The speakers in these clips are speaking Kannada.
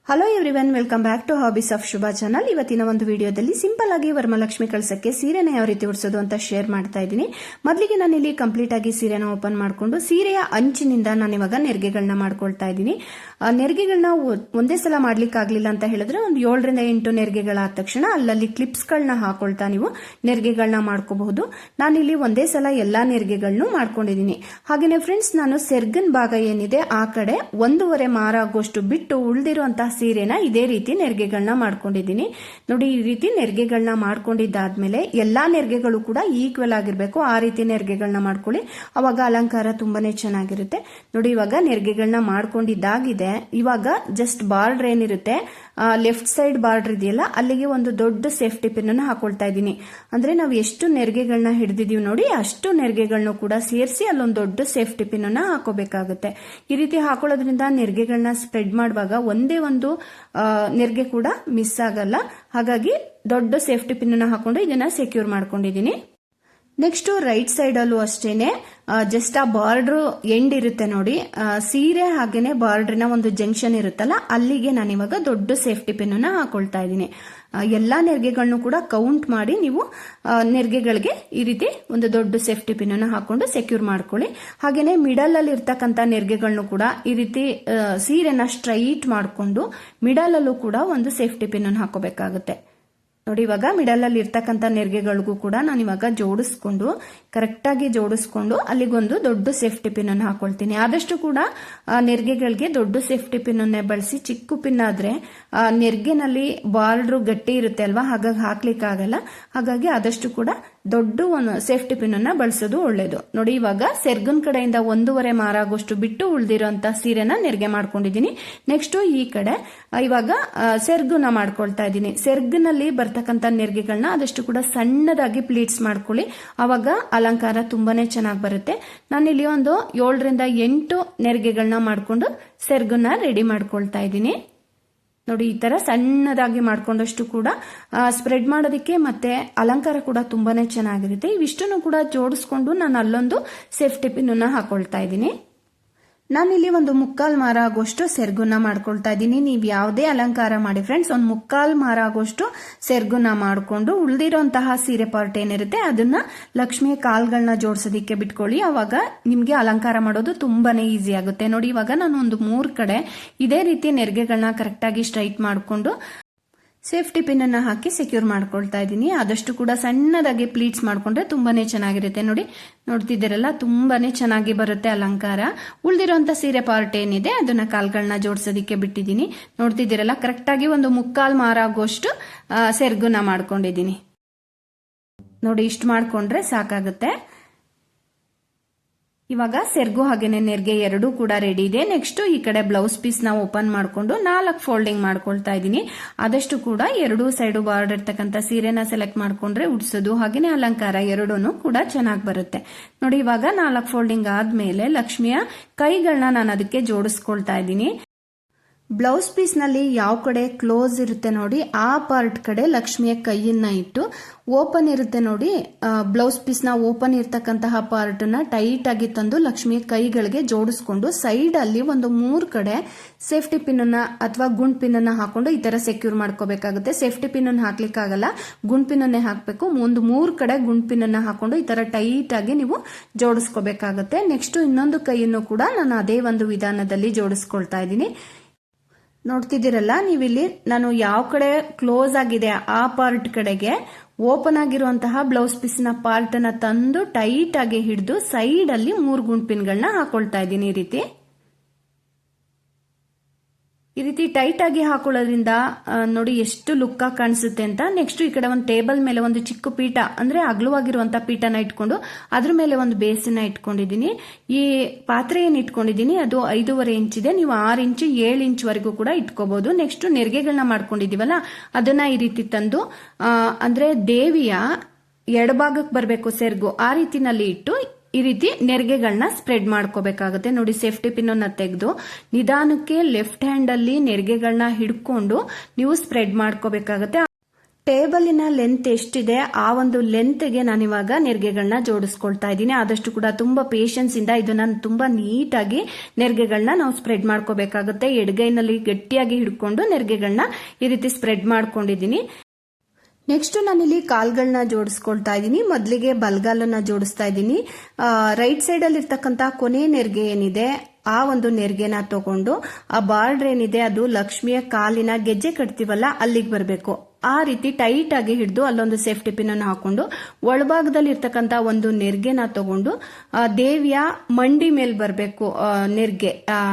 Hello everyone, welcome back to hobbies of Shubha channel. ಇವತ್ತಿನ ಒಂದು ವಿಡಿಯೋದಲ್ಲಿ ಸಿಂಪಲ್ ಆಗಿ ವರಮಹಾಲಕ್ಷ್ಮಿ ಕಳಸಕ್ಕೆ ಸೀರೆನ ಯಾವ ರೀತಿ ಉಡಿಸೋದು ಅಂತ ಶೇರ್ ಮಾಡ್ತಾ ಇದ್ದೀನಿ. ಮೊದಲಿಗೆ ನಾನು ಇಲ್ಲಿ ಕಂಪ್ಲೀಟ್ ಆಗಿ ಸೀರೆನ ಓಪನ್ ಮಾಡಿಕೊಂಡು ಸೀರೆಯ ಅಂಚಿನಿಂದ ನಾನು ಇವಾಗ ನೆರಿಗೆಗಳನ್ನ ಮಾಡ್ಕೊಳ್ತಾ ಇದ್ದೀನಿ. ನೆರಿಗೆಗಳನ್ನ ಒಂದೇ ಸಲ ಮಾಡ್ಲಿಕ್ಕೆ ಆಗ್ಲಿಲ್ಲ ಅಂತ ಹೇಳಿದ್ರೆ ಒಂದು 7 ರಿಂದ 8 ನೆರಿಗೆಗಳಾದ ತಕ್ಷಣ ಅಲ್ಲಲ್ಲಿ ಕ್ಲಿಪ್ಸ್ಗಳನ್ನ ಹಾಕೊಳ್ತಾ ನೀವು ನೆರಿಗೆಗಳನ್ನ ಮಾಡ್ಕೋಬಹುದು. ನಾನಿಲ್ಲಿ ಒಂದೇ ಸಲ ಎಲ್ಲಾ ನೆರಿಗೆಗಳನ್ನು ಮಾಡ್ಕೊಂಡಿದ್ದೀನಿ. ಹಾಗೇನೆ ಫ್ರೆಂಡ್ಸ್, ನಾನು ಸೆರ್ಗನ್ ಭಾಗ ಏನಿದೆ ಆ ಕಡೆ 1.5 ಮಾರ ಆಗೋಷ್ಟು ಬಿಟ್ಟು ಉಳಿದಿರುವಂತಹ ಸೀರೆನ ಇದೇ ರೀತಿ ನೆರಿಗೆಗಳನ್ನ ಮಾಡ್ಕೊಂಡಿದ್ದೀನಿ. ನೋಡಿ, ಈ ರೀತಿ ನೆರಿಗೆಗಳನ್ನ ಮಾಡ್ಕೊಂಡಿದ್ದಾದ್ಮೇಲೆ ಎಲ್ಲಾ ನೆರಿಗೆಗಳು ಕೂಡ ಈಕ್ವಲ್ ಆಗಿರ್ಬೇಕು. ಆ ರೀತಿ ನೆರಿಗೆಗಳನ್ನ ಮಾಡ್ಕೊಳ್ಳಿ, ಅವಾಗ ಅಲಂಕಾರ ತುಂಬಾನೇ ಚೆನ್ನಾಗಿರುತ್ತೆ. ನೋಡಿ, ಇವಾಗ ನೆರಿಗೆಗಳನ್ನ ಮಾಡ್ಕೊಂಡಿದ್ದಾಗಿದೆ. ಇವಾಗ ಜಸ್ಟ್ ಬಾರ್ಡರ್ ಏನಿರುತ್ತೆ, ಲೆಫ್ಟ್ ಸೈಡ್ ಬಾರ್ಡರ್ ಇದೆಯಲ್ಲ, ಅಲ್ಲಿಗೆ ಒಂದು ದೊಡ್ಡ ಸೇಫ್ಟಿ ಪಿನ್ ಅನ್ನು ಹಾಕೊಳ್ತಾ ಇದ್ದೀನಿ. ಅಂದ್ರೆ ನಾವು ಎಷ್ಟು ನೆರಿಗೆಗಳನ್ನ ಹಿಡಿದಿದೀವಿ ನೋಡಿ, ಅಷ್ಟು ನೆರಿಗೆಗಳನ್ನ ಕೂಡ ಸೇರಿಸಿ ಅಲ್ಲೊಂದು ದೊಡ್ಡ ಸೇಫ್ಟಿ ಪಿನ್ ಅನ್ನ ಹಾಕೋಬೇಕಾಗುತ್ತೆ. ಈ ರೀತಿ ಹಾಕೊಳ್ಳೋದ್ರಿಂದ ನೆರಿಗೆಗಳನ್ನ ಸ್ಪ್ರೆಡ್ ಮಾಡುವಾಗ ಒಂದೇ ಒಂದು ನೆರಿಗೆ ಕೂಡ ಮಿಸ್ ಆಗಲ್ಲ. ಹಾಗಾಗಿ ದೊಡ್ಡ ಸೇಫ್ಟಿ ಪಿನ್ ಅನ್ನ ಹಾಕೊಂಡು ಇದನ್ನ ಸೆಕ್ಯೂರ್ ಮಾಡ್ಕೊಂಡಿದ್ದೀನಿ. ನೆಕ್ಸ್ಟ್ ರೈಟ್ ಸೈಡ್ ಅಲ್ಲೂ ಅಷ್ಟೇನೆ ಜಸ್ಟ್ ಆ ಬಾರ್ಡರ್ ಎಂಡ್ ಇರುತ್ತೆ ನೋಡಿ, ಸೀರೆ ಹಾಗೇನೆ ಬಾರ್ಡರ್ನ ಒಂದು ಜಂಕ್ಷನ್ ಇರುತ್ತಲ್ಲ, ಅಲ್ಲಿಗೆ ನಾನು ಇವಾಗ ದೊಡ್ಡ ಸೇಫ್ಟಿ ಪಿನ್ ಅನ್ನ ಹಾಕೊಳ್ತಾ ಇದ್ದೀನಿ. ಎಲ್ಲಾ ನೆರಿಗೆಗಳನ್ನು ಕೂಡ ಕೌಂಟ್ ಮಾಡಿ ನೀವು ನೆರಿಗೆಗಳಿಗೆ ಈ ರೀತಿ ಒಂದು ದೊಡ್ಡ ಸೇಫ್ಟಿ ಪಿನ್ ಅನ್ನು ಹಾಕೊಂಡು ಸೆಕ್ಯೂರ್ ಮಾಡ್ಕೊಳ್ಳಿ. ಹಾಗೇನೆ ಮಿಡಲ್ ಅಲ್ಲಿ ಇರ್ತಕ್ಕಂಥ ನೆರಿಗೆಗಳನ್ನು ಕೂಡ ಈ ರೀತಿ ಸೀರೆನ ಸ್ಟ್ರೈಟ್ ಮಾಡಿಕೊಂಡು ಮಿಡಲ್ ಅಲ್ಲೂ ಕೂಡ ಒಂದು ಸೇಫ್ಟಿ ಪಿನ್ ಅನ್ನು ಹಾಕೋಬೇಕಾಗುತ್ತೆ. ನೋಡಿ, ಇವಾಗ ಮಿಡಲ್ ಅಲ್ಲಿ ಇರ್ತಕ್ಕಂಥ ನೆರಿಗೆಗಳಿಗೂ ಕೂಡ ನಾನು ಇವಾಗ ಜೋಡಿಸ್ಕೊಂಡು ಕರೆಕ್ಟ್ ಆಗಿ ಜೋಡಿಸ್ಕೊಂಡು ಅಲ್ಲಿಗೊಂದು ದೊಡ್ಡ ಸೇಫ್ಟಿ ಪಿನ್ ಅನ್ನು ಹಾಕೊಳ್ತೀನಿ. ಆದಷ್ಟು ಕೂಡ ನೆರಿಗೆಗಳಿಗೆ ದೊಡ್ಡ ಸೇಫ್ಟಿ ಪಿನ್ ಅನ್ನೇ ಬಳಸಿ. ಚಿಕ್ಕ ಪಿನ್ ಆದ್ರೆ ನೆರಿಗೆನಲ್ಲಿ ಬಾರ್ಡರ್ ಗಟ್ಟಿ ಇರುತ್ತೆ ಅಲ್ವಾ, ಹಾಗಾಗಿ ಹಾಕ್ಲಿಕ್ಕೆ ಆಗಲ್ಲ. ಹಾಗಾಗಿ ಆದಷ್ಟು ಕೂಡ ದೊಡ್ಡ ಒಂದು ಸೇಫ್ಟಿ ಪಿನ್ ಅನ್ನ ಬಳಸೋದು ಒಳ್ಳೇದು. ನೋಡಿ, ಇವಾಗ ಸೆರ್ಗನ್ ಕಡೆಯಿಂದ 1.5 ಮಾರ ಆಗೋಷ್ಟು ಬಿಟ್ಟು ಉಳಿದಿರೋಂತ ಸೀರೆನ ನೆರಿಗೆ ಮಾಡ್ಕೊಂಡಿದ್ದೀನಿ. ನೆಕ್ಸ್ಟ್ ಈ ಕಡೆ ಇವಾಗ ಸೆರ್ಗುನ ಮಾಡ್ಕೊಳ್ತಾ ಇದ್ದೀನಿ. ಸೆರ್ಗ್ನಲ್ಲಿ ಬರ್ತಕ್ಕಂಥ ನೆರಿಗೆಗಳನ್ನ ಆದಷ್ಟು ಕೂಡ ಸಣ್ಣದಾಗಿ ಪ್ಲೀಟ್ಸ್ ಮಾಡ್ಕೊಳ್ಳಿ, ಅವಾಗ ಅಲಂಕಾರ ತುಂಬಾನೇ ಚೆನ್ನಾಗಿ ಬರುತ್ತೆ. ನಾನಿಲ್ಲಿ ಒಂದು 7 ರಿಂದ 8 ನೆರಿಗೆಗಳನ್ನ ಮಾಡ್ಕೊಂಡು ಸೆರ್ಗುನ ರೆಡಿ ಮಾಡ್ಕೊಳ್ತಾ ಇದ್ದೀನಿ. ನೋಡಿ, ಈ ತರ ಸಣ್ಣದಾಗಿ ಮಾಡ್ಕೊಂಡಷ್ಟು ಕೂಡ ಸ್ಪ್ರೆಡ್ ಮಾಡೋದಕ್ಕೆ ಮತ್ತೆ ಅಲಂಕಾರ ಕೂಡ ತುಂಬಾನೇ ಚೆನ್ನಾಗಿರುತ್ತೆ. ಇವಿಷ್ಟನ್ನು ಕೂಡ ಜೋಡಿಸ್ಕೊಂಡು ನಾನು ಅಲ್ಲೊಂದು ಸೇಫ್ಟಿ ಪಿನ್ ಅನ್ನ ಹಾಕೊಳ್ತಾ ಇದ್ದೀನಿ. ನಾನಿಲ್ಲಿ ಒಂದು 3/4 ಮಾರ ಆಗೋಷ್ಟು ಸೆರ್ಗುನ ಮಾಡ್ಕೊಳ್ತಾ ಇದ್ದೀನಿ. ನೀವು ಯಾವುದೇ ಅಲಂಕಾರ ಮಾಡಿ ಫ್ರೆಂಡ್ಸ್, ಒಂದು 3/4 ಮಾರ ಆಗೋಷ್ಟು ಸೆರ್ಗುನ ಮಾಡಿಕೊಂಡು ಉಳಿದಿರೋಂತಹ ಸೀರೆ ಪಾರ್ಟ್ ಏನಿರುತ್ತೆ ಅದನ್ನ ಲಕ್ಷ್ಮಿಯ ಕಾಲ್ಗಳನ್ನ ಜೋಡಿಸೋದಿಕ್ಕೆ ಬಿಟ್ಕೊಳ್ಳಿ. ಅವಾಗ ನಿಮ್ಗೆ ಅಲಂಕಾರ ಮಾಡೋದು ತುಂಬಾನೇ ಈಸಿ ಆಗುತ್ತೆ. ನೋಡಿ, ಇವಾಗ ನಾನು ಒಂದು 3 ಕಡೆ ಇದೇ ರೀತಿ ನೆರಿಗೆಗಳನ್ನ ಕರೆಕ್ಟ್ ಆಗಿ ಸ್ಟ್ರೈಟ್ ಮಾಡಿಕೊಂಡು ಸೇಫ್ಟಿ ಪಿನ್ ಅನ್ನ ಹಾಕಿ ಸೆಕ್ಯೂರ್ ಮಾಡ್ಕೊಳ್ತಾ ಇದ್ದೀನಿ. ಆದಷ್ಟು ಕೂಡ ಸಣ್ಣದಾಗಿ ಪ್ಲೀಟ್ಸ್ ಮಾಡ್ಕೊಂಡ್ರೆ ತುಂಬಾನೇ ಚೆನ್ನಾಗಿರುತ್ತೆ. ನೋಡಿ, ನೋಡ್ತಿದ್ದೀರಲ್ಲ, ತುಂಬಾನೇ ಚೆನ್ನಾಗಿ ಬರುತ್ತೆ ಅಲಂಕಾರ. ಉಳಿದಿರುವಂತ ಸೀರೆ ಪಾರ್ಟ್ ಏನಿದೆ ಅದನ್ನ ಕಾಲ್ಗಳನ್ನ ಜೋಡಿಸೋದಿಕ್ಕೆ ಬಿಟ್ಟಿದ್ದೀನಿ. ನೋಡ್ತಿದ್ದೀರಲ್ಲ, ಕರೆಕ್ಟ್ ಆಗಿ ಒಂದು 3/4 ಮಾರ ಆಗೋಷ್ಟು ಸೆರ್ಗುನ ಮಾಡ್ಕೊಂಡಿದ್ದೀನಿ. ನೋಡಿ, ಇಷ್ಟು ಮಾಡ್ಕೊಂಡ್ರೆ ಸಾಕಾಗುತ್ತೆ. ಇವಾಗ ಸೆರ್ಗು ಹಾಗೇನೆ ನೆರಿಗೆ ಎರಡೂ ಕೂಡ ರೆಡಿ ಇದೆ. ನೆಕ್ಸ್ಟ್ ಈ ಕಡೆ ಬ್ಲೌಸ್ ಪೀಸ್ ನ ಓಪನ್ ಮಾಡ್ಕೊಂಡು 4 ಫೋಲ್ಡಿಂಗ್ ಮಾಡ್ಕೊಳ್ತಾ ಇದ್ದೀನಿ. ಆದಷ್ಟು ಕೂಡ ಎರಡೂ ಸೈಡ್ ಬಾರ್ಡರ್ ಇರ್ತಕ್ಕಂಥ ಸೀರೆನ ಸೆಲೆಕ್ಟ್ ಮಾಡ್ಕೊಂಡ್ರೆ ಉಡ್ಸೋದು ಹಾಗೇನೆ ಅಲಂಕಾರ ಎರಡೂ ಕೂಡ ಚೆನ್ನಾಗಿ ಬರುತ್ತೆ. ನೋಡಿ, ಇವಾಗ 4 ಫೋಲ್ಡಿಂಗ್ ಆದ್ಮೇಲೆ ಲಕ್ಷ್ಮಿಯ ಕೈಗಳನ್ನ ನಾನು ಅದಕ್ಕೆ ಜೋಡಿಸ್ಕೊಳ್ತಾ ಇದ್ದೀನಿ. ಬ್ಲೌಸ್ ಪೀಸ್ ನಲ್ಲಿ ಯಾವ ಕಡೆ ಕ್ಲೋಸ್ ಇರುತ್ತೆ ನೋಡಿ, ಆ ಪಾರ್ಟ್ ಕಡೆ ಲಕ್ಷ್ಮಿಯ ಕೈಯನ್ನ ಇಟ್ಟು, ಓಪನ್ ಇರುತ್ತೆ ನೋಡಿ ಬ್ಲೌಸ್ ಪೀಸ್ ನ ಓಪನ್ ಇರ್ತಕ್ಕಂತಹ ಪಾರ್ಟ್ ನ ಟೈಟ್ ಆಗಿ ತಂದು ಲಕ್ಷ್ಮಿಯ ಕೈಗಳಿಗೆ ಜೋಡಿಸ್ಕೊಂಡು ಸೈಡ್ ಅಲ್ಲಿ ಒಂದು 3 ಕಡೆ ಸೇಫ್ಟಿ ಪಿನ್ ಅನ್ನ ಅಥವಾ ಗುಂಡ್ ಪಿನ್ ಅನ್ನ ಹಾಕೊಂಡು ಈ ತರ ಸೆಕ್ಯೂರ್ ಮಾಡ್ಕೋಬೇಕಾಗುತ್ತೆ. ಸೇಫ್ಟಿ ಪಿನ್ ಅನ್ನು ಹಾಕ್ಲಿಕ್ಕೆ ಆಗಲ್ಲ, ಗುಂಡ್ ಪಿನ್ ಅನ್ನೇ ಹಾಕ್ಬೇಕು. ಒಂದು 3 ಕಡೆ ಗುಂಡ್ ಪಿನ್ ಅನ್ನ ಹಾಕೊಂಡು ಈ ತರ ಟೈಟ್ ಆಗಿ ನೀವು ಜೋಡಿಸ್ಕೋಬೇಕಾಗುತ್ತೆ. ನೆಕ್ಸ್ಟ್ ಇನ್ನೊಂದು ಕೈಯನ್ನು ಕೂಡ ನಾನು ಅದೇ ಒಂದು ವಿಧಾನದಲ್ಲಿ ಜೋಡಿಸ್ಕೊಳ್ತಾ ಇದ್ದೀನಿ. ನೋಡ್ತಿದ್ದೀರಲ್ಲ ನೀವಿಲ್ಲಿ, ನಾನು ಯಾವ ಕಡೆ ಕ್ಲೋಸ್ ಆಗಿದೆ ಆ ಪಾರ್ಟ್ ಕಡೆಗೆ ಓಪನ್ ಆಗಿರುವಂತಹ ಬ್ಲೌಸ್ ಪೀಸ್ ನ ಪಾರ್ಟ್ ಅನ್ನ ತಂದು ಟೈಟ್ ಆಗಿ ಹಿಡಿದು ಸೈಡ್ ಅಲ್ಲಿ 3 ಗುಂಡ್ ಪಿನ್ಗಳನ್ನ ಹಾಕೊಳ್ತಾ ಇದ್ದೀನಿ. ಈ ರೀತಿ ಟೈಟ್ ಆಗಿ ಹಾಕೊಳ್ಳೋದ್ರಿಂದ ನೋಡಿ ಎಷ್ಟು ಲುಕ್ ಆಗಿ ಕಾಣಿಸುತ್ತೆ ಅಂತ. ನೆಕ್ಸ್ಟ್ ಈ ಕಡೆ ಒಂದು ಟೇಬಲ್ ಮೇಲೆ ಒಂದು ಚಿಕ್ಕ ಪೀಠ, ಅಂದ್ರೆ ಅಗಲವಾಗಿರುವಂತಹ ಪೀಠನ ಇಟ್ಕೊಂಡು ಅದ್ರ ಮೇಲೆ ಒಂದು ಬೇಸನ್ನ ಇಟ್ಕೊಂಡಿದ್ದೀನಿ. ಈ ಪಾತ್ರೆ ಏನ್ ಇಟ್ಕೊಂಡಿದ್ದೀನಿ ಅದು 5.5 ಇಂಚ್ ಇದೆ. ನೀವು 6 ಇಂಚ್ 7 ಇಂಚ್ ವರೆಗೂ ಕೂಡ ಇಟ್ಕೋಬಹುದು. ನೆಕ್ಸ್ಟ್ ನೆರಿಗೆಗಳನ್ನ ಮಾಡ್ಕೊಂಡಿದೀವಲ್ಲ ಅದನ್ನ ಈ ರೀತಿ ತಂದು ಅಂದ್ರೆ ದೇವಿಯ ಎಡಭಾಗಕ್ಕೆ ಬರಬೇಕು ಸೆರ್ಗು, ಆ ರೀತಿನಲ್ಲಿ ಇಟ್ಟು ಈ ರೀತಿ ನೆರಿಗೆಗಳನ್ನ ಸ್ಪ್ರೆಡ್ ಮಾಡ್ಕೋಬೇಕಾಗುತ್ತೆ. ನೋಡಿ, ಸೇಫ್ಟಿ ಪಿನ್ ಅನ್ನ ತೆಗೆದು ನಿಧಾನಕ್ಕೆ ಲೆಫ್ಟ್ ಹ್ಯಾಂಡ್ ಅಲ್ಲಿ ನೆರಿಗೆಗಳನ್ನ ಹಿಡ್ಕೊಂಡು ನೀವು ಸ್ಪ್ರೆಡ್ ಮಾಡ್ಕೋಬೇಕಾಗುತ್ತೆ. ಟೇಬಲಿನ ಲೆಂತ್ ಎಷ್ಟಿದೆ ಆ ಒಂದು ಲೆಂತ್ಗೆ ನಾನಿವಾಗ ನೆರಿಗೆಗಳನ್ನ ಜೋಡಿಸ್ಕೊಳ್ತಾ ಇದ್ದೀನಿ. ಆದಷ್ಟು ಕೂಡ ತುಂಬಾ ಪೇಷನ್ಸ್ ಇಂದ ಇದನ್ನ ತುಂಬಾ ನೀಟಾಗಿ ನೆರಿಗೆಗಳನ್ನ ನಾವು ಸ್ಪ್ರೆಡ್ ಮಾಡ್ಕೋಬೇಕಾಗುತ್ತೆ. ಎಡಗೈನಲ್ಲಿ ಗಟ್ಟಿಯಾಗಿ ಹಿಡ್ಕೊಂಡು ನೆರಿಗೆಗಳನ್ನ ಈ ರೀತಿ ಸ್ಪ್ರೆಡ್ ಮಾಡ್ಕೊಂಡಿದ್ದೀನಿ. ನೆಕ್ಸ್ಟ್ ನಾನಿಲ್ಲಿ ಕಾಲ್ಗಳನ್ನ ಜೋಡಿಸ್ಕೊಳ್ತಾ ಇದ್ದೀನಿ. ಮೊದಲಿಗೆ ಬಲ್ಗಾಲನ್ನ ಜೋಡಿಸ್ತಾ ಇದ್ದೀನಿ. ರೈಟ್ ಸೈಡ್ ಅಲ್ಲಿ ಇರ್ತಕ್ಕಂತ ಕೊನೆ ನೆರಿಗೆ ಏನಿದೆ ಆ ಒಂದು ನೆರಿಗೆನ ತಗೊಂಡು ಆ ಬಾರ್ಡರ್ ಏನಿದೆ ಅದು ಲಕ್ಷ್ಮಿಯ ಕಾಲಿನ ಗೆಜ್ಜೆ ಕಟ್ತೀವಲ್ಲ ಅಲ್ಲಿಗೆ ಬರಬೇಕು. ಆ ರೀತಿ ಟೈಟ್ ಆಗಿ ಹಿಡಿದು ಅಲ್ಲೊಂದು ಸೇಫ್ಟಿ ಪಿನ್ ಅನ್ನು ಹಾಕೊಂಡು ಒಳಭಾಗದಲ್ಲಿ ಇರ್ತಕ್ಕಂತ ಒಂದು ನೆರಿಗೆನ ತಗೊಂಡು ದೇವಿಯ ಮಂಡಿ ಮೇಲೆ ಬರಬೇಕು ನೆರಿಗೆ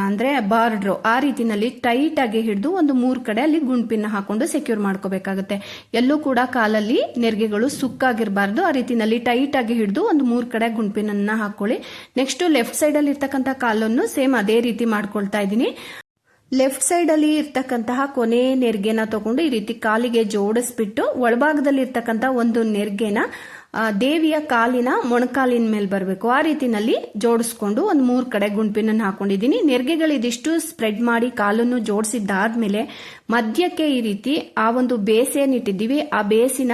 ಅಂದ್ರೆ ಬಾರ್ಡ್ರು. ಆ ರೀತಿನಲ್ಲಿ ಟೈಟ್ ಆಗಿ ಹಿಡಿದು ಒಂದು 3 ಕಡೆ ಅಲ್ಲಿ ಗುಂಡ್ಪಿನ ಹಾಕೊಂಡು ಸೆಕ್ಯೂರ್ ಮಾಡ್ಕೋಬೇಕಾಗುತ್ತೆ. ಎಲ್ಲೂ ಕೂಡ ಕಾಲಲ್ಲಿ ನೆರಿಗೆಗಳು ಸುಕ್ಕಾಗಿರಬಾರ್ದು. ಆ ರೀತಿನಲ್ಲಿ ಟೈಟ್ ಆಗಿ ಹಿಡಿದು ಒಂದು 3 ಕಡೆ ಗುಂಡ್ಪಿನನ್ನ ಹಾಕೊಳ್ಳಿ. ನೆಕ್ಸ್ಟ್ ಲೆಫ್ಟ್ ಸೈಡ್ ಅಲ್ಲಿ ಇರ್ತಕ್ಕಂತ ಕಾಲನ್ನು ಸೇಮ್ ಅದೇ ರೀತಿ ಮಾಡ್ಕೊಳ್ತಾ ಇದ್ದೀನಿ. ಲೆಫ್ಟ್ ಸೈಡ್ ಅಲ್ಲಿ ಇರ್ತಕ್ಕಂತಹ ಕೊನೆ ನೆರಿಗೆನ ತಗೊಂಡು ಈ ರೀತಿ ಕಾಲಿಗೆ ಜೋಡಿಸ್ಬಿಟ್ಟು ಒಳಭಾಗದಲ್ಲಿ ಇರ್ತಕ್ಕಂತ ಒಂದು ನೆರಿಗೆನ ದೇವಿಯ ಕಾಲಿನ ಮೊಣಕಾಲಿನ ಮೇಲೆ ಬರಬೇಕು. ಆ ರೀತಿನಲ್ಲಿ ಜೋಡಿಸ್ಕೊಂಡು ಒಂದು 3 ಕಡೆ ಗುಂಪಿನನ್ನು ಹಾಕೊಂಡಿದ್ದೀನಿ. ನೆರಿಗೆಗಳು ಇದಿಷ್ಟು ಸ್ಪ್ರೆಡ್ ಮಾಡಿ ಕಾಲನ್ನು ಜೋಡಿಸಿದ್ದಾದ್ಮೇಲೆ ಮಧ್ಯಕ್ಕೆ ಈ ರೀತಿ ಆ ಒಂದು ಬೇಸ್ ಏನಿಟ್ಟಿದ್ದೀವಿ ಆ ಬೇಸಿನ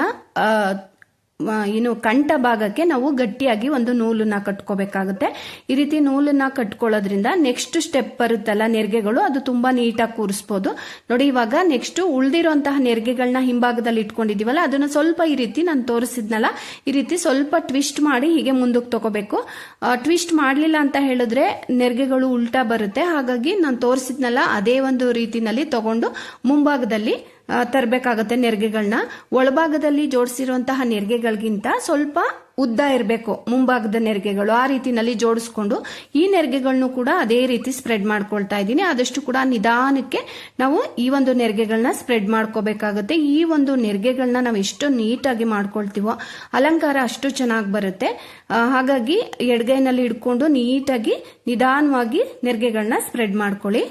ಇನ್ನು ಕಂಠ ಭಾಗಕ್ಕೆ ನಾವು ಗಟ್ಟಿಯಾಗಿ ಒಂದು ನೂಲನ್ನ ಕಟ್ಕೋಬೇಕಾಗುತ್ತೆ. ಈ ರೀತಿ ನೂಲನ್ನ ಕಟ್ಕೊಳ್ಳೋದ್ರಿಂದ ನೆಕ್ಸ್ಟ್ ಸ್ಟೆಪ್ ಬರುತ್ತಲ್ಲ ನೆರಿಗೆಗಳು ಅದು ತುಂಬಾ ನೀಟಾಗಿ ಕೂರಿಸಬಹುದು. ನೋಡಿ ಇವಾಗ ನೆಕ್ಸ್ಟ್ ಉಳಿದಿರುವಂತಹ ನೆರಿಗೆಗಳನ್ನ ಹಿಂಭಾಗದಲ್ಲಿ ಇಟ್ಕೊಂಡಿದೀವಲ್ಲ ಅದನ್ನ ಸ್ವಲ್ಪ ಈ ರೀತಿ ನಾನು ತೋರಿಸಿದ್ನಲ್ಲ ಈ ರೀತಿ ಸ್ವಲ್ಪ ಟ್ವಿಸ್ಟ್ ಮಾಡಿ ಹೀಗೆ ಮುಂದಕ್ಕೆ ತಗೋಬೇಕು. ಟ್ವಿಸ್ಟ್ ಮಾಡಲಿಲ್ಲ ಅಂತ ಹೇಳಿದ್ರೆ ನೆರಿಗೆಗಳು ಉಲ್ಟಾ ಬರುತ್ತೆ. ಹಾಗಾಗಿ ನಾನು ತೋರಿಸಿದ್ನಲ್ಲ ಅದೇ ಒಂದು ರೀತಿನಲ್ಲಿ ತಗೊಂಡು ಮುಂಭಾಗದಲ್ಲಿ ತರಬೇಕಾಗತ್ತೆ. ನೆರಿಗೆಗಳನ್ನ ಒಳಭಾಗದಲ್ಲಿ ಜೋಡಿಸಿರುವಂತಹ ನೆರಿಗೆಗಳಿಗಿಂತ ಸ್ವಲ್ಪ ಉದ್ದ ಇರಬೇಕು ಮುಂಭಾಗದ ನೆರಿಗೆಗಳು. ಆ ರೀತಿನಲ್ಲಿ ಜೋಡಿಸ್ಕೊಂಡು ಈ ನೆರಿಗೆಗಳನ್ನು ಕೂಡ ಅದೇ ರೀತಿ ಸ್ಪ್ರೆಡ್ ಮಾಡ್ಕೊಳ್ತಾ ಇದ್ದೀನಿ. ಆದಷ್ಟು ಕೂಡ ನಿಧಾನಕ್ಕೆ ನಾವು ಈ ಒಂದು ನೆರಿಗೆಗಳನ್ನ ಸ್ಪ್ರೆಡ್ ಮಾಡ್ಕೋಬೇಕಾಗುತ್ತೆ. ಈ ಒಂದು ನೆರಿಗೆಗಳನ್ನ ನಾವು ಎಷ್ಟು ನೀಟಾಗಿ ಮಾಡ್ಕೊಳ್ತೀವೋ ಅಲಂಕಾರ ಅಷ್ಟು ಚೆನ್ನಾಗಿ ಬರುತ್ತೆ. ಹಾಗಾಗಿ ಎಡಗೈನಲ್ಲಿ ಹಿಡ್ಕೊಂಡು ನೀಟಾಗಿ ನಿಧಾನವಾಗಿ ನೆರಿಗೆಗಳನ್ನ ಸ್ಪ್ರೆಡ್ ಮಾಡ್ಕೊಳ್ಳಿ.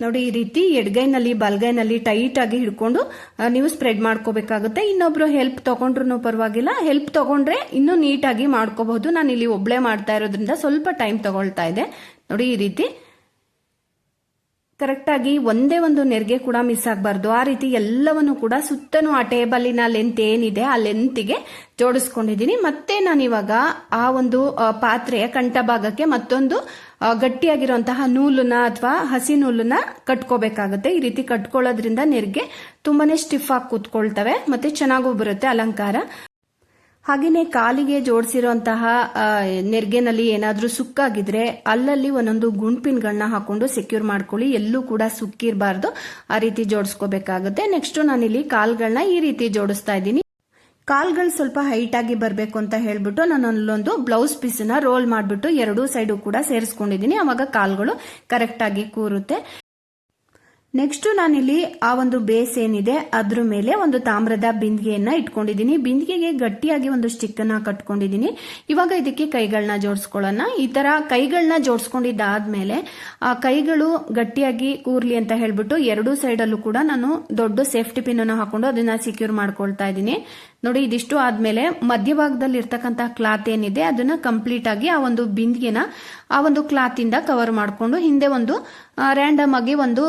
ನೋಡಿ ಈ ರೀತಿ ಎಡಗೈನಲ್ಲಿ ಬಲಗೈನಲ್ಲಿ ಟೈಟ್ ಆಗಿ ಹಿಡ್ಕೊಂಡು ನೀವು ಸ್ಪ್ರೆಡ್ ಮಾಡ್ಕೋಬೇಕಾಗುತ್ತೆ. ಇನ್ನೊಬ್ರು ಹೆಲ್ಪ್ ತಗೊಂಡ್ರು ಪರವಾಗಿಲ್ಲ, ಹೆಲ್ಪ್ ತಗೊಂಡ್ರೆ ಇನ್ನೂ ನೀಟಾಗಿ ಮಾಡ್ಕೋಬಹುದು. ನಾನು ಇಲ್ಲಿ ಒಬ್ಳೆ ಮಾಡ್ತಾ ಇರೋದ್ರಿಂದ ಸ್ವಲ್ಪ ಟೈಮ್ ತಗೊಳ್ತಾ ಇದೆ. ನೋಡಿ ಈ ರೀತಿ ಕರೆಕ್ಟ್ ಆಗಿ ಒಂದೇ ಒಂದು ನೆರಿಗೆ ಕೂಡ ಮಿಸ್ ಆಗಬಾರ್ದು. ಆ ರೀತಿ ಎಲ್ಲವನ್ನು ಕೂಡ ಸುತ್ತಲೂ ಆ ಟೇಬಲಿನ ಲೆಂತ್ ಏನಿದೆ ಆ ಲೆಂತ್ಗೆ ಜೋಡಿಸ್ಕೊಂಡಿದ್ದೀನಿ. ಮತ್ತೆ ನಾನಿವಾಗ ಆ ಒಂದು ಪಾತ್ರೆಯ ಕಂಠ ಭಾಗಕ್ಕೆ ಮತ್ತೊಂದು ಗಟ್ಟಿಯಾಗಿರುವಂತಹ ನೂಲನ್ನ ಅಥವಾ ಹಸಿ ನೂಲನ್ನ ಕಟ್ಕೋಬೇಕಾಗುತ್ತೆ. ಈ ರೀತಿ ಕಟ್ಕೊಳ್ಳೋದ್ರಿಂದ ನೆರಿಗೆ ತುಂಬಾನೇ ಸ್ಟಿಫ್ ಆಗಿ ಕೂತ್ಕೊಳ್ತವೆ ಮತ್ತೆ ಚೆನ್ನಾಗೂ ಬರುತ್ತೆ ಅಲಂಕಾರ. ಹಾಗೇನೆ ಕಾಲಿಗೆ ಜೋಡಿಸಿರುವಂತಹ ನೆರಿಗೆನಲ್ಲಿ ಏನಾದ್ರೂ ಸುಕ್ಕಾಗಿದ್ರೆ ಅಲ್ಲಲ್ಲಿ ಒಂದೊಂದು ಗುಂಡ್ಪಿನ್ಗಳನ್ನ ಹಾಕೊಂಡು ಸೆಕ್ಯೂರ್ ಮಾಡ್ಕೊಳ್ಳಿ. ಎಲ್ಲೂ ಕೂಡ ಸುಕ್ಕಿರಬಾರ್ದು, ಆ ರೀತಿ ಜೋಡಿಸ್ಕೋಬೇಕಾಗುತ್ತೆ. ನೆಕ್ಸ್ಟ್ ನಾನಿಲ್ಲಿ ಕಾಲ್ಗಳನ್ನ ಈ ರೀತಿ ಜೋಡಿಸ್ತಾ ಇದ್ದೀನಿ. ಕಾಲ್ಗಳು ಸ್ವಲ್ಪ ಹೈಟ್ ಆಗಿ ಬರಬೇಕು ಅಂತ ಹೇಳ್ಬಿಟ್ಟು ನಾನು ಅಲ್ಲೊಂದು ಬ್ಲೌಸ್ ಪೀಸನ್ನ ರೋಲ್ ಮಾಡಿಬಿಟ್ಟು ಎರಡೂ ಸೈಡು ಕೂಡ ಸೇರಿಸ್ಕೊಂಡಿದ್ದೀನಿ. ಅವಾಗ ಕಾಲ್ಗಳು ಕರೆಕ್ಟ್ ಆಗಿ ಕೂರುತ್ತೆ. ನೆಕ್ಸ್ಟ್ ನಾನಿಲ್ಲಿ ಆ ಒಂದು ಬೇಸ್ ಏನಿದೆ ಅದ್ರ ಮೇಲೆ ಒಂದು ತಾಮ್ರದ ಬಿಂದಿಗೆಯನ್ನ ಇಟ್ಕೊಂಡಿದ್ದೀನಿ. ಬಿಂದಿಗೆಗೆ ಗಟ್ಟಿಯಾಗಿ ಒಂದು ಸ್ಟಿಕ್ ಅನ್ನ ಕಟ್ಕೊಂಡಿದ್ದೀನಿ. ಇವಾಗ ಇದಕ್ಕೆ ಕೈಗಳನ್ನ ಜೋಡಿಸ್ಕೊಳ್ಳೋಣ. ಈ ತರ ಕೈಗಳನ್ನ ಜೋಡಿಸ್ಕೊಂಡಿದ್ದಾದ್ಮೇಲೆ ಆ ಕೈಗಳು ಗಟ್ಟಿಯಾಗಿ ಕೂರ್ಲಿ ಅಂತ ಹೇಳ್ಬಿಟ್ಟು ಎರಡೂ ಸೈಡ್ ಅಲ್ಲೂ ಕೂಡ ನಾನು ದೊಡ್ಡ ಸೇಫ್ಟಿ ಪಿನ್ ಅನ್ನು ಹಾಕೊಂಡು ಅದನ್ನ ಸೆಕ್ಯೂರ್ ಮಾಡ್ಕೊಳ್ತಾ ಇದ್ದೀನಿ. ನೋಡಿ ಇದಿಷ್ಟು ಆದ್ಮೇಲೆ ಮಧ್ಯಭಾಗದಲ್ಲಿ ಇರ್ತಕ್ಕಂತಹ ಕ್ಲಾತ್ ಏನಿದೆ ಅದನ್ನ ಕಂಪ್ಲೀಟ್ ಆಗಿ ಆ ಒಂದು ಬಿಂದಿಗೆನ ಆ ಒಂದು ಕ್ಲಾತ್ ಇಂದ ಕವರ್ ಮಾಡಿಕೊಂಡು ಹಿಂದೆ ಒಂದು ರ್ಯಾಂಡಮ್ ಆಗಿ ಒಂದು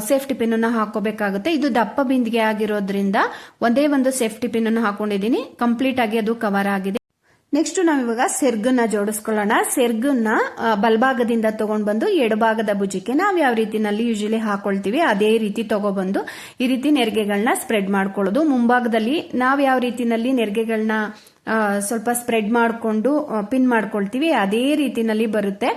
ಸೇಫ್ಟಿ ಪಿನ್ ಅನ್ನು ಹಾಕೋಬೇಕಾಗುತ್ತೆ. ಇದು ದಪ್ಪ ಬಿಂದಿಗೆ ಆಗಿರೋದ್ರಿಂದ ಒಂದೇ ಒಂದು ಸೇಫ್ಟಿ ಪಿನ್ ಅನ್ನು ಹಾಕೊಂಡಿದ್ದೀನಿ. ಕಂಪ್ಲೀಟ್ ಆಗಿ ಅದು ಕವರ್ ಆಗಿದೆ. ನೆಕ್ಸ್ಟ್ ನಾವಿವಾಗ ಸೆರ್ಗನ್ನ ಜೋಡಿಸ್ಕೊಳ್ಳೋಣ. ಸೆರ್ಗನ್ನ ಬಲಭಾಗದಿಂದ ತಗೊಂಡ್ ಬಂದು ಎಡಭಾಗದ ಭುಜಕ್ಕೆ ನಾವ್ ಯಾವ ರೀತಿನಲ್ಲಿ ಯೂಶಲಿ ಹಾಕೊಳ್ತೀವಿ ಅದೇ ರೀತಿ ತಗೊಬಂದು ಈ ರೀತಿ ನೆರಿಗೆಗಳನ್ನ ಸ್ಪ್ರೆಡ್ ಮಾಡ್ಕೊಳ್ಳೋದು. ಮುಂಭಾಗದಲ್ಲಿ ನಾವ್ ಯಾವ ರೀತಿನಲ್ಲಿ ನೆರಿಗೆಗಳನ್ನ ಸ್ವಲ್ಪ ಸ್ಪ್ರೆಡ್ ಮಾಡಿಕೊಂಡು ಪಿನ್ ಮಾಡ್ಕೊಳ್ತೀವಿ ಅದೇ ರೀತಿನಲ್ಲಿ ಬರುತ್ತೆ.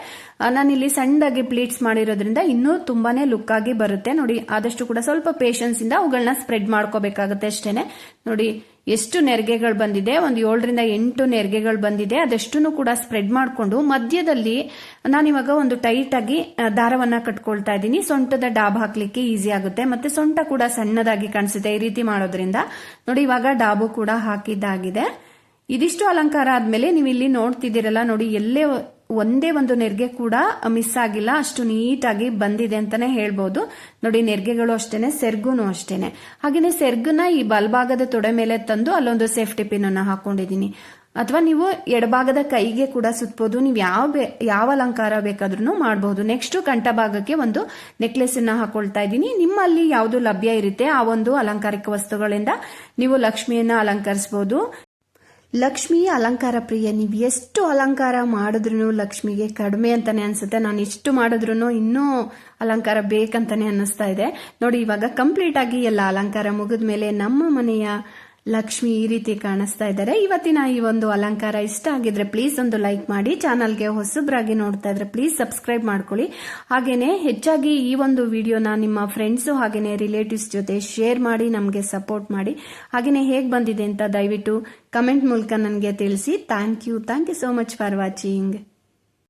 ನಾನಿಲ್ಲಿ ಸಣ್ಣದಾಗಿ ಪ್ಲೀಟ್ಸ್ ಮಾಡಿರೋದ್ರಿಂದ ಇನ್ನೂ ತುಂಬಾನೇ ಲುಕ್ ಆಗಿ ಬರುತ್ತೆ. ನೋಡಿ ಆದಷ್ಟು ಕೂಡ ಸ್ವಲ್ಪ ಪೇಷನ್ಸ್ ಇಂದ ಅವುಗಳನ್ನ ಸ್ಪ್ರೆಡ್ ಮಾಡ್ಕೋಬೇಕಾಗುತ್ತೆ ಅಷ್ಟೇನೆ. ನೋಡಿ ಎಷ್ಟು ನೆರಿಗೆಗಳು ಬಂದಿದೆ, ಒಂದು 7 ರಿಂದ 8 ನೆರಿಗೆಗಳು ಬಂದಿದೆ. ಅದೆಷ್ಟನ್ನು ಕೂಡ ಸ್ಪ್ರೆಡ್ ಮಾಡಿಕೊಂಡು ಮಧ್ಯದಲ್ಲಿ ನಾನಿವಾಗ ಒಂದು ಟೈಟ್ ಆಗಿ ದಾರವನ್ನ ಕಟ್ಕೊಳ್ತಾ ಇದ್ದೀನಿ. ಸೊಂಟದ ಡಾಬ್ ಹಾಕ್ಲಿಕ್ಕೆ ಈಸಿ ಆಗುತ್ತೆ ಮತ್ತೆ ಸೊಂಟ ಕೂಡ ಸಣ್ಣದಾಗಿ ಕಾಣಿಸುತ್ತೆ ಈ ರೀತಿ ಮಾಡೋದ್ರಿಂದ. ನೋಡಿ ಇವಾಗ ಡಾಬು ಕೂಡ ಹಾಕಿದ್ದಾಗಿದೆ. ಇದಿಷ್ಟು ಅಲಂಕಾರ ಆದ್ಮೇಲೆ ನೀವು ಇಲ್ಲಿ ನೋಡ್ತಿದ್ದೀರಲ್ಲ, ನೋಡಿ ಎಲ್ಲೇ ಒಂದೇ ಒಂದು ನೆರಿಗೆ ಕೂಡ ಮಿಸ್ ಆಗಿಲ್ಲ, ಅಷ್ಟು ನೀಟಾಗಿ ಬಂದಿದೆ ಅಂತಾನೆ ಹೇಳ್ಬೋದು. ನೋಡಿ ನೆರಿಗೆಗಳು ಅಷ್ಟೇನೆ, ಸೆರ್ಗುನು ಅಷ್ಟೇನೆ. ಹಾಗೇನೆ ಸೆರ್ಗನ್ನ ಈ ಬಲಭಾಗದ ತೊಡೆ ಮೇಲೆ ತಂದು ಅಲ್ಲೊಂದು ಸೇಫ್ಟಿ ಪಿನ್ ಅನ್ನ ಹಾಕೊಂಡಿದ್ದೀನಿ. ಅಥವಾ ನೀವು ಎಡಭಾಗದ ಕೈಗೆ ಕೂಡ ಸುತ್ತಬಹುದು. ನೀವು ಯಾವ ಅಲಂಕಾರ ಬೇಕಾದ್ರೂ ಮಾಡಬಹುದು. ನೆಕ್ಸ್ಟ್ ಕಂಠ ಭಾಗಕ್ಕೆ ಒಂದು ನೆಕ್ಲೆಸ್ ಅನ್ನ ಹಾಕೊಳ್ತಾ ಇದ್ದೀನಿ. ನಿಮ್ಮಲ್ಲಿ ಯಾವುದು ಲಭ್ಯ ಇರುತ್ತೆ ಆ ಒಂದು ಅಲಂಕಾರಿಕ ವಸ್ತುಗಳಿಂದ ನೀವು ಲಕ್ಷ್ಮಿಯನ್ನ ಅಲಂಕರಿಸಬಹುದು. ಲಕ್ಷ್ಮಿ ಅಲಂಕಾರ ಪ್ರಿಯ, ನೀವು ಎಷ್ಟು ಅಲಂಕಾರ ಮಾಡಿದ್ರು ಲಕ್ಷ್ಮಿಗೆ ಕಡಿಮೆ ಅಂತಾನೆ ಅನ್ಸುತ್ತೆ. ನಾನು ಎಷ್ಟು ಮಾಡಿದ್ರು ಇನ್ನೂ ಅಲಂಕಾರ ಬೇಕಂತಾನೆ ಅನ್ನಿಸ್ತಾ ಇದೆ. ನೋಡಿ, ಇವಾಗ ಕಂಪ್ಲೀಟ್ ಆಗಿ ಎಲ್ಲ ಅಲಂಕಾರ ಮುಗಿದ ಮೇಲೆ ನಮ್ಮ ಮನೆಯ ಲಕ್ಷ್ಮಿ ಈ ರೀತಿ ಕಾಣಿಸ್ತಾ ಇದ್ದಾರೆ. ಇವತ್ತಿನ ಈ ಒಂದು ಅಲಂಕಾರ ಇಷ್ಟ ಆಗಿದ್ರೆ ಪ್ಲೀಸ್ ಒಂದು ಲೈಕ್ ಮಾಡಿ. ಚಾನಲ್ಗೆ ಹೊಸಬ್ರಾಗಿ ನೋಡ್ತಾ ಇದ್ರೆ ಪ್ಲೀಸ್ ಸಬ್ಸ್ಕ್ರೈಬ್ ಮಾಡ್ಕೊಳ್ಳಿ. ಹಾಗೇನೆ ಹೆಚ್ಚಾಗಿ ಈ ಒಂದು ವಿಡಿಯೋನ ನಿಮ್ಮ ಫ್ರೆಂಡ್ಸ್ ಹಾಗೇನೆ ರಿಲೇಟಿವ್ಸ್ ಜೊತೆ ಶೇರ್ ಮಾಡಿ ನಮಗೆ ಸಪೋರ್ಟ್ ಮಾಡಿ. ಹಾಗೇನೆ ಹೇಗೆ ಬಂದಿದೆ ಅಂತ ದಯವಿಟ್ಟು ಕಮೆಂಟ್ ಮೂಲಕ ನನಗೆ ತಿಳಿಸಿ. Thank you so much for watching.